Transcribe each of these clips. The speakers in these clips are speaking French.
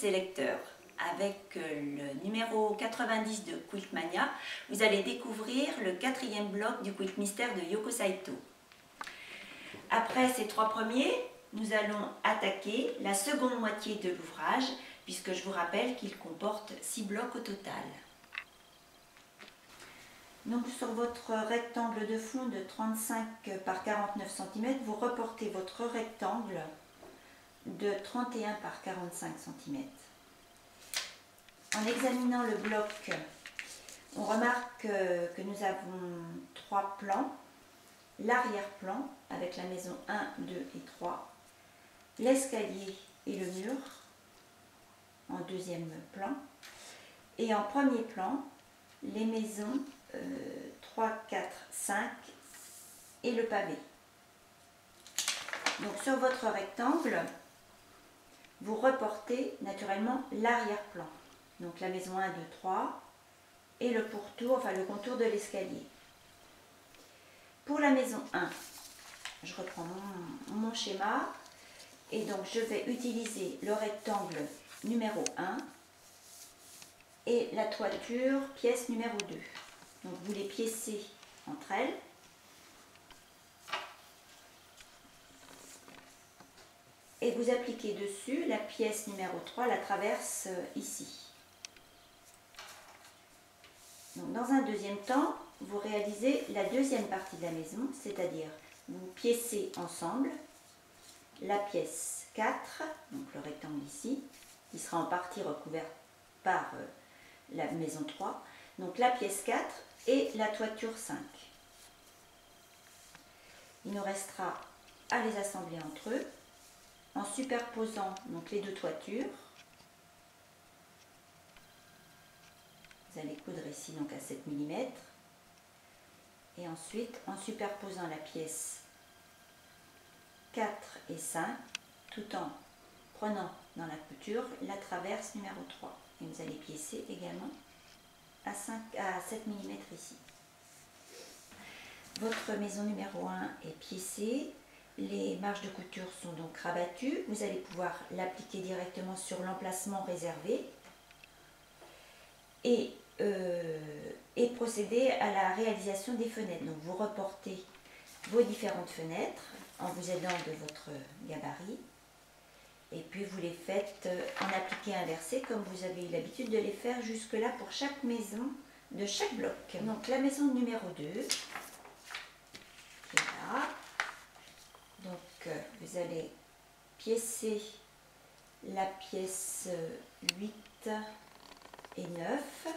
Selecteur. Avec le numéro 90 de Quiltmania, vous allez découvrir le 4e bloc du Quilt Mystère de Yoko Saito. Après ces 3 premiers, nous allons attaquer la seconde moitié de l'ouvrage, puisque je vous rappelle qu'il comporte 6 blocs au total. Donc sur votre rectangle de fond de 35 par 49 cm, vous reportez votre rectangle de 31 par 45 cm. En examinant le bloc, on remarque que nous avons 3 plans. L'arrière-plan avec la maison 1, 2 et 3, l'escalier et le mur en deuxième plan, et en premier plan, les maisons 3, 4, 5 et le pavé. Donc sur votre rectangle, vous reportez naturellement l'arrière-plan. Donc la maison 1, 2, 3 et le pourtour, enfin le contour de l'escalier. Pour la maison 1, je reprends mon schéma et donc je vais utiliser le rectangle numéro 1 et la toiture pièce numéro 2. Donc vous les piécez entre elles. Et vous appliquez dessus la pièce numéro 3, la traverse ici. Donc dans un deuxième temps, vous réalisez la deuxième partie de la maison, c'est-à-dire vous piécez ensemble la pièce 4, donc le rectangle ici, qui sera en partie recouvert par la maison 3, donc la pièce 4 et la toiture 5. Il nous restera à les assembler entre eux en superposant donc les deux toitures. Vous allez coudre ici donc à 7 mm. Et ensuite, en superposant la pièce 4 et 5, tout en prenant dans la couture la traverse numéro 3. Et vous allez piécer également à 7 mm ici. Votre maison numéro 1 est piécée. Les marges de couture sont donc rabattues. Vous allez pouvoir l'appliquer directement sur l'emplacement réservé. Et procéder à la réalisation des fenêtres. Donc vous reportez vos différentes fenêtres en vous aidant de votre gabarit et puis vous les faites en appliqué inversé comme vous avez eu l'habitude de les faire jusque là pour chaque maison de chaque bloc. Donc la maison numéro 2 qui est là. Donc vous allez piécer la pièce 8 et 9.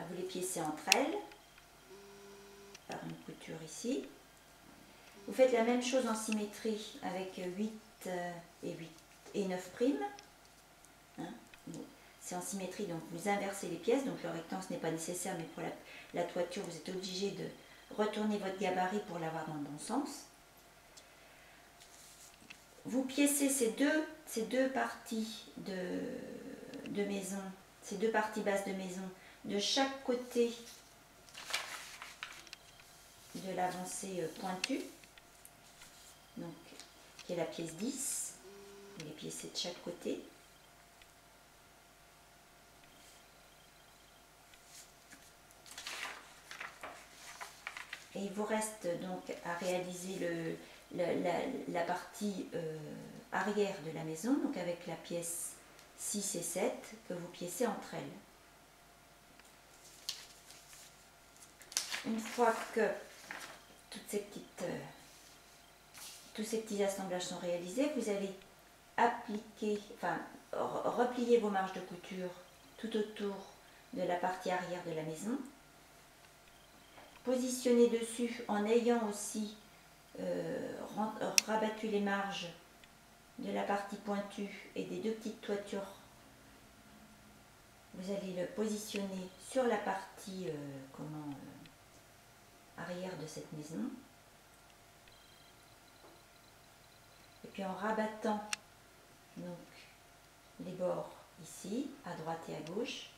Vous les piécez entre elles par une couture ici. Vous faites la même chose en symétrie avec 8 et 9 primes. Hein, c'est en symétrie, donc vous inversez les pièces. Donc le rectangle ce n'est pas nécessaire, mais pour la toiture vous êtes obligé de retourner votre gabarit pour l'avoir dans le bon sens. Vous piécez ces deux parties de maison, ces deux parties basses de maison de chaque côté de l'avancée pointue, donc qui est la pièce 10. Vous les piécez de chaque côté. Et il vous reste donc à réaliser la partie arrière de la maison, donc avec la pièce 6 et 7 que vous piécez entre elles. Une fois que tous ces petits assemblages sont réalisés, vous allez replier vos marges de couture tout autour de la partie arrière de la maison. Positionner dessus en ayant aussi rabattu les marges de la partie pointue et des deux petites toitures. Vous allez le positionner sur la partie arrière de cette maison. Et puis en rabattant donc les bords ici, à droite et à gauche,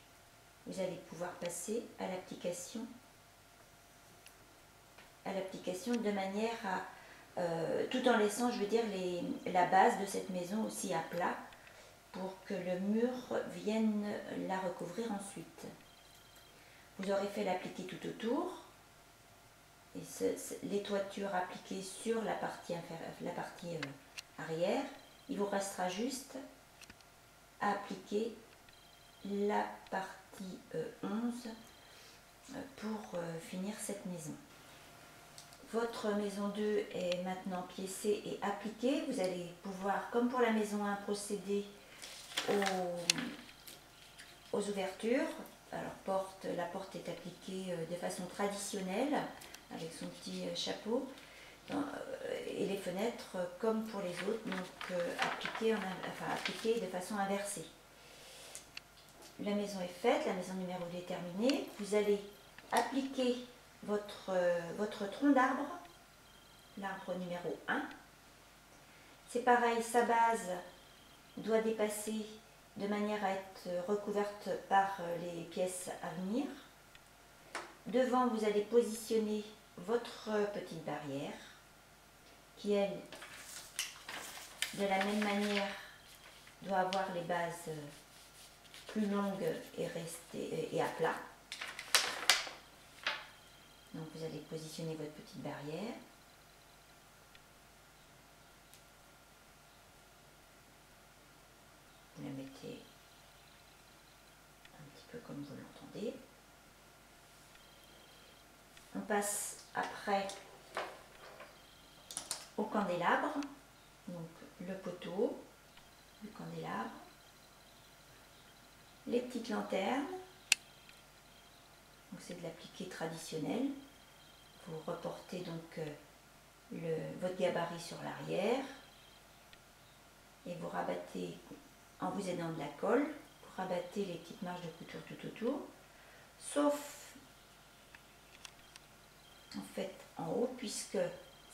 vous allez pouvoir passer à l'application de manière tout en laissant, je veux dire, la base de cette maison aussi à plat pour que le mur vienne la recouvrir ensuite. Vous aurez fait l'appliquer tout autour et les toitures appliquées sur la partie, arrière. Il vous restera juste à appliquer la partie 11 pour finir cette maison. Votre maison 2 est maintenant piécée et appliquée. Vous allez pouvoir, comme pour la maison 1, procéder aux ouvertures. Alors la porte est appliquée de façon traditionnelle avec son petit chapeau et les fenêtres comme pour les autres, donc appliquées de façon inversée. La maison est faite, la maison numéro 2 est terminée. Vous allez appliquer votre tronc d'arbre, l'arbre numéro 1. C'est pareil, sa base doit dépasser de manière à être recouverte par les pièces à venir. Devant, vous allez positionner votre petite barrière qui, elle, de la même manière, doit avoir les bases plus longues et à plat. Donc vous allez positionner votre petite barrière. Vous la mettez un petit peu comme vous l'entendez. On passe après au candélabre, donc le poteau du candélabre, les petites lanternes, donc c'est de l'appliqué traditionnel. Vous reportez donc votre gabarit sur l'arrière et vous rabattez, en vous aidant de la colle, vous rabattez les petites marges de couture tout autour, sauf en fait en haut, puisque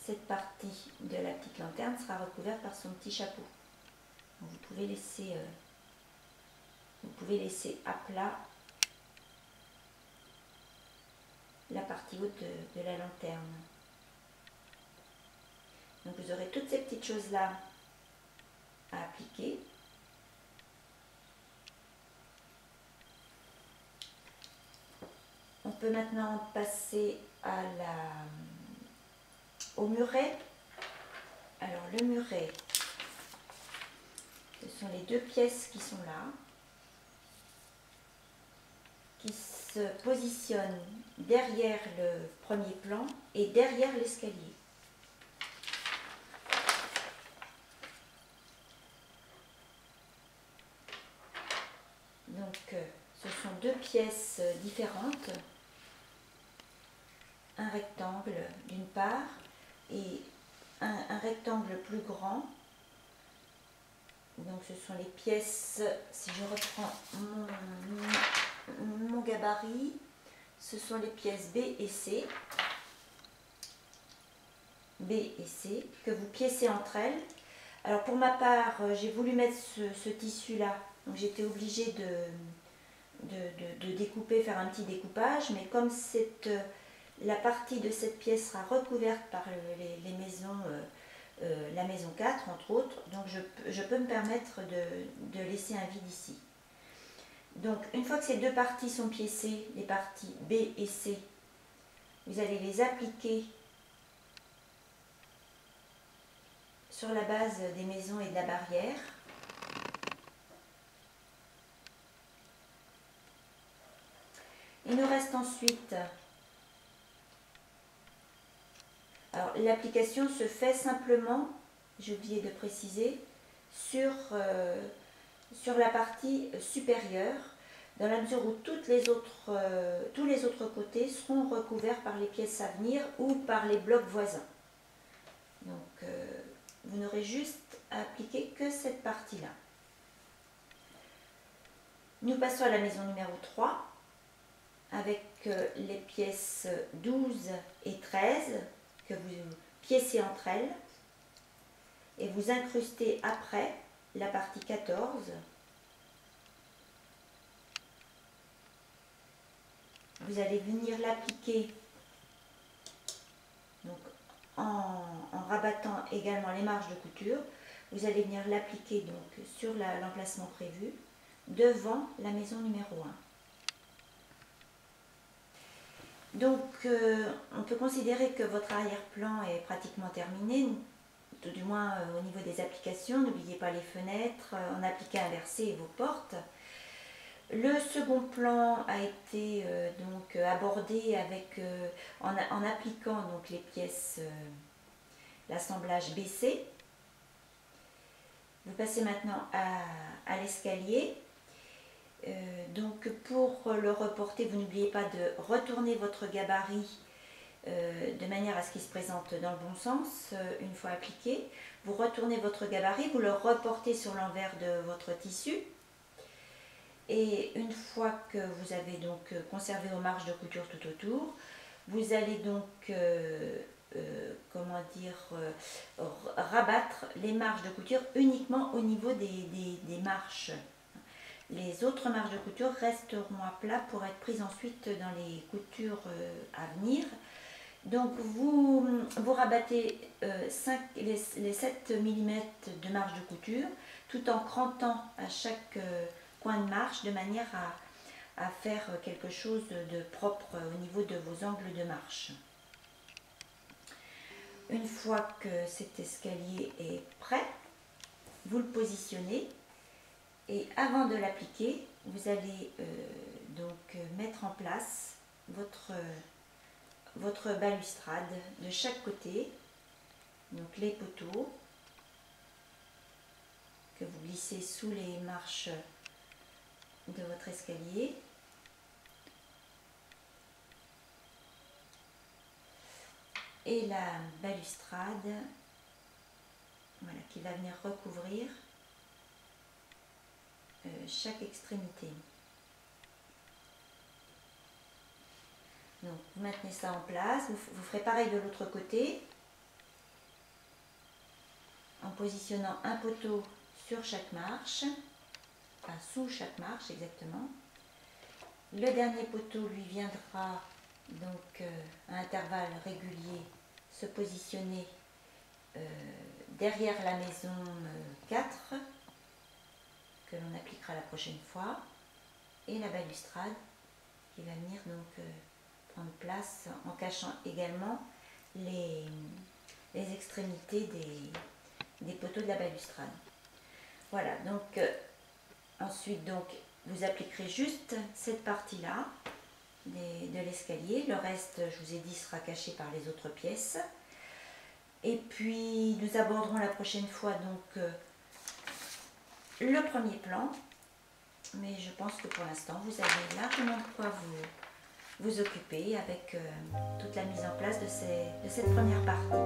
cette partie de la petite lanterne sera recouverte par son petit chapeau. Donc vous pouvez laisser à plat la partie haute de la lanterne. Donc vous aurez toutes ces petites choses là à appliquer. On peut maintenant passer au muret. Alors le muret, ce sont les deux pièces qui sont là, qui se positionnent derrière le premier plan et derrière l'escalier. Donc ce sont deux pièces différentes, un rectangle d'une part et un rectangle plus grand. Donc ce sont les pièces, si je reprends mon gabarit, ce sont les pièces B et C, que vous piécez entre elles. Alors pour ma part, j'ai voulu mettre ce tissu là, donc j'étais obligée de découper, faire un petit découpage, mais comme la partie de cette pièce sera recouverte par les maisons, la maison 4 entre autres, donc je peux me permettre de laisser un vide ici. Donc une fois que ces deux parties sont piécées, les parties B et C, vous allez les appliquer sur la base des maisons et de la barrière. Il nous reste ensuite, alors l'application se fait simplement, j'ai oublié de préciser, sur la partie supérieure, dans la mesure où tous les autres côtés seront recouverts par les pièces à venir ou par les blocs voisins. Donc vous n'aurez juste à appliquer que cette partie-là. Nous passons à la maison numéro 3 avec les pièces 12 et 13 que vous piécez entre elles et vous incrustez après la partie 14 . Vous allez venir l'appliquer donc en en rabattant également les marges de couture, vous allez venir l'appliquer donc sur l'emplacement prévu devant la maison numéro 1. Donc on peut considérer que votre arrière-plan est pratiquement terminé, tout du moins au niveau des applications. N'oubliez pas les fenêtres, en appliqué inversé et vos portes. Le second plan a été donc abordé avec, en appliquant donc les pièces, l'assemblage baissé. Vous passez maintenant à l'escalier. Donc pour le reporter, vous n'oubliez pas de retourner votre gabarit de manière à ce qu'il se présente dans le bon sens. Une fois appliqué, vous retournez votre gabarit, vous le reportez sur l'envers de votre tissu. Et une fois que vous avez donc conservé vos marges de couture tout autour, vous allez donc rabattre les marges de couture uniquement au niveau des marches. Les autres marges de couture resteront à plat pour être prises ensuite dans les coutures à venir. Donc vous rabattez les 7 mm de marge de couture tout en crantant à chaque coin de marche de manière à faire quelque chose de propre au niveau de vos angles de marche. Une fois que cet escalier est prêt, vous le positionnez et avant de l'appliquer, vous allez donc mettre en place votre balustrade de chaque côté, donc les poteaux que vous glissez sous les marches de votre escalier. Et la balustrade, voilà, qui va venir recouvrir chaque extrémité. Donc vous maintenez ça en place, vous ferez pareil de l'autre côté en positionnant un poteau sur chaque marche, enfin sous chaque marche exactement. Le dernier poteau lui viendra donc à intervalles réguliers se positionner derrière la maison 4 que l'on appliquera la prochaine fois, et la balustrade qui va venir donc prendre place en cachant également les extrémités des poteaux de la balustrade. Voilà, donc ensuite donc vous appliquerez juste cette partie là de l'escalier, le reste je vous ai dit sera caché par les autres pièces. Et puis nous aborderons la prochaine fois donc le premier plan, mais je pense que pour l'instant vous avez largement de quoi vous occuper avec toute la mise en place de cette première partie.